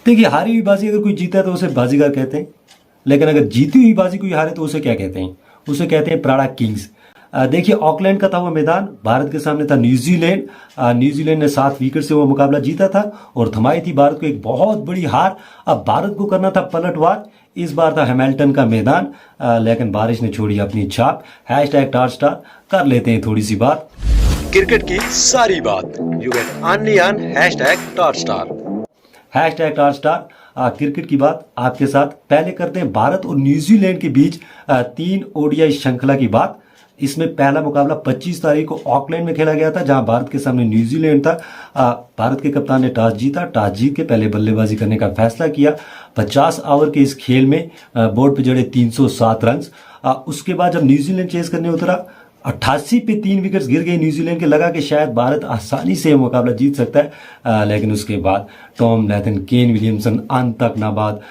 देखिए, हारी हुई बाजी अगर कोई जीता है तो उसे बाजीगर कहते हैं, लेकिन अगर जीती हुई बाजी कोई हारे तो उसे क्या कहते हैं? उसे कहते हैं प्राड़ा किंग्स। देखिए, ऑकलैंड का था वो मैदान, भारत के सामने था न्यूजीलैंड। न्यूजीलैंड ने 7 विकेट से वो मुकाबला जीता था और थमाई थी भारत को एक बहुत बड़ी हार। अब भारत को करना था पलटवार। इस बार था हैमिल्टन का मैदान, लेकिन बारिश ने छोड़ी अपनी छाप। #TARSTAR कर लेते हैं थोड़ी सी बात। क्रिकेट की सारी बात you get only on #TARSTAR। #TARSTAR cricket की बात आपके साथ। पहले करते हैं भारत और न्यूजीलैंड के बीच 3 ODI श्रृंखला की बात। इसमें पहला मुकाबला 25 तारीख को ऑकलैंड में खेला गया था, जहां भारत के सामने न्यूजीलैंड था। भारत के कप्तान ने टॉस जीता। टॉस जीत के पहले बल्लेबाजी करने का फैसला किया। 50 ओवर के इस खेल में बोर्ड पे जड़े 307 रन। उसके बाद जब न्यूजीलैंड चेस करने उतरा, 88 पे 3 विकेट्स गिर गए न्यूजीलैंड के। लगा कि शायद भारत आसानी से मुकाबला जीत सकता है, लेकिन उसके बाद टॉम लैथन, केन विलियमसन अंत तक नाबाद।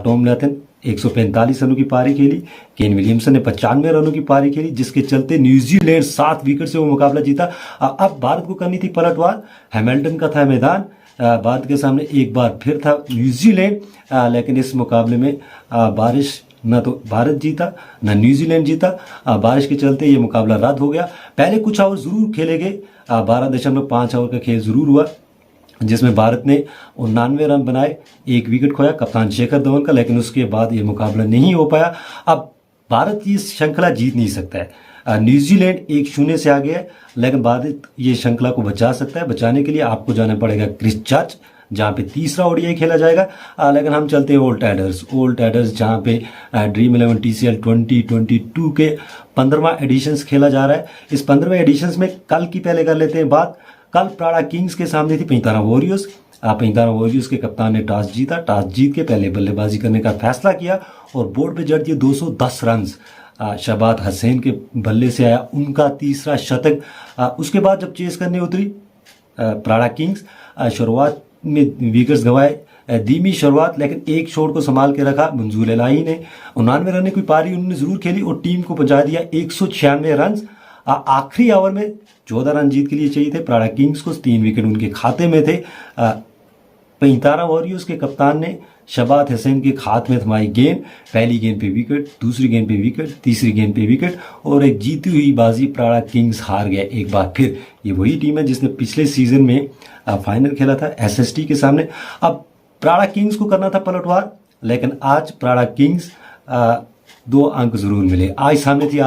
टॉम लैथन 145 रनों की पारी खेली, केन विलियमसन ने 95 रनों की पारी खेली, जिसके चलते न्यूजीलैंड 7 विकेट से वो मुकाबला जीता। अब भारत को करनी थी पलटवार। हैमिल्टन का था मैदान, भारत के सामने एक बार फिर था न्यूजीलैंड, लेकिन इस मुकाबले में बारिश, न तो भारत जीता न न्यूजीलैंड जीता। बारिश के चलते ये मुकाबला रद्द हो गया। पहले कुछ ओवर जरूर खेले गए, 12.5 ओवर का खेल जरूर हुआ, जिसमें भारत ने 99 रन बनाए, 1 विकेट खोया कप्तान शिखर धवन का, लेकिन उसके बाद ये मुकाबला नहीं हो पाया। अब भारत ये श्रृंखला जीत नहीं सकता है। न्यूजीलैंड 1-0 से आगे है, लेकिन भारत ये श्रृंखला को बचा सकता है। बचाने के लिए आपको जाना पड़ेगा क्रिस्टचर्च, जहाँ पे तीसरा ODI खेला जाएगा। लेकिन हम चलते हैं ओल्ड टाइडर्स, जहाँ पे ड्रीम 11 TCL 2022 के 15वां एडिशंस खेला जा रहा है। इस 15वें एडिशंस में कल की पहले कर लेते हैं बात। कल प्राड़ा किंग्स के सामने थी पैंतारा वॉरियर्स। पैंतारा वॉरियर्स के कप्तान ने टॉस जीता। टॉस जीत के पहले बल्लेबाजी करने का फैसला किया और बोर्ड पे जड़ दिए 210 रन। शहबाज हुसैन के बल्ले से आया उनका तीसरा शतक। उसके बाद जब चेस करने उतरी प्राड़ा किंग्स, शुरुआत में विकेट्स गंवाए, धीमी शुरुआत, लेकिन एक शॉट को संभाल के रखा मंजूर इलाही ने। 99 रन की पारी उन्होंने जरूर खेली और टीम को पहुंचा दिया 196 रन। आखिरी ओवर में 14 रन जीत के लिए चाहिए थे प्राड़ा किंग्स को, 3 विकेट उनके खाते में थे। पैंतारा वॉरियर्स के कप्तान ने शहबाज हुसैन के हाथ में थमाई गेंद। पहली गेंद पे विकेट, दूसरी गेंद पे विकेट, तीसरी गेंद पे विकेट और एक जीती हुई बाजी प्राड़ा किंग्स हार गया एक बार फिर। ये वही टीम है जिसने पिछले सीजन में फाइनल खेला था SST के सामने। अब प्राड़ा किंग्स को करना था पलटवार, लेकिन आज प्राड़ा किंग्स 2 अंक जरूर मिले। आज सामने थी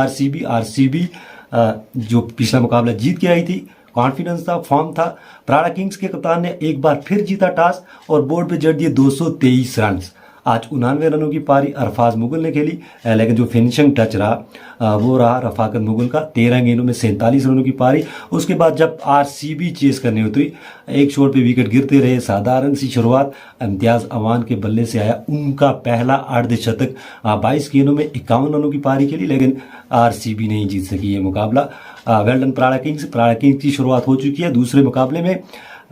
RCB जो पिछला मुकाबला जीत के आई थी। कॉन्फिडेंस था, फॉर्म था। प्राड़ा किंग्स के कप्तान ने एक बार फिर जीता टॉस और बोर्ड पे जड़ दिए 223 रन। आज 99 रनों की पारी अरफाज मुगल ने खेली, लेकिन जो फिनिशिंग टच रहा वो रहा रफाकत मुगल का। 13 गेंदों में 47 रनों की पारी। उसके बाद जब RCB चेस करने उतरी, एक शॉट पे विकेट गिरते रहे, साधारण सी शुरुआत। इम्तियाज अवान के बल्ले से आया उनका पहला अर्धशतक। 22 गेंदों में 51 रनों की पारी खेली, लेकिन RCB नहीं जीत सकी ये मुकाबला। वेल डन प्राड़ा किंग्स की शुरुआत हो चुकी है। दूसरे मुकाबले में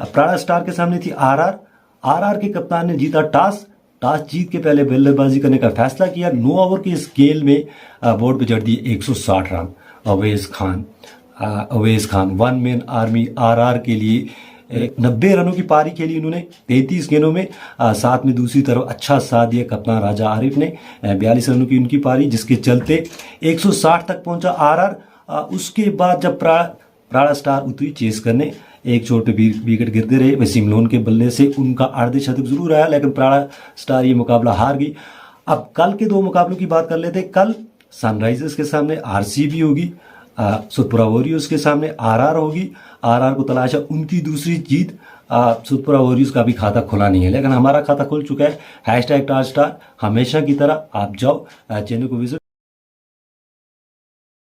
प्राड़ा स्टार के सामने थी RR के कप्तान ने जीता टॉस जीत के पहले बल्लेबाजी करने का फैसला किया। 9 ओवर के इस खेल में बोर्ड पे जड़ दिए 160 run. Awais Khan 1 man army RR के लिए 90 रनों की पारी खेली उन्होंने 33 गेंदों में। साथ में दूसरी तरफ अच्छा साथ दिया कप्तान राजा आरिफ ने, 42 रनों की उनकी पारी, जिसके चलते 160 तक पहुंचा RR। उसके बाद जब प्राड़ा स्टार उतरी चेस करने, एक शॉट पे विकेट गिरते रहे। वसीम लोन के बल्ले से उनका अर्धशतक जरूर आया, लेकिन प्राड़ा स्टार ये मुकाबला हार गई। अब कल के 2 मुकाबलों की बात कर लेते हैं। कल सनराइजर्स के सामने RCB होगी, सुतपुरा वॉरियर्स के सामने RR होगी। RR को तलाशा उनकी दूसरी जीत। सुतपुरा वॉरियर्स का भी खाता खुला नहीं है, लेकिन हमारा खाता खुल चुका है। #TARSTAR हमेशा की तरह आप जाओ, चैनल को विजिट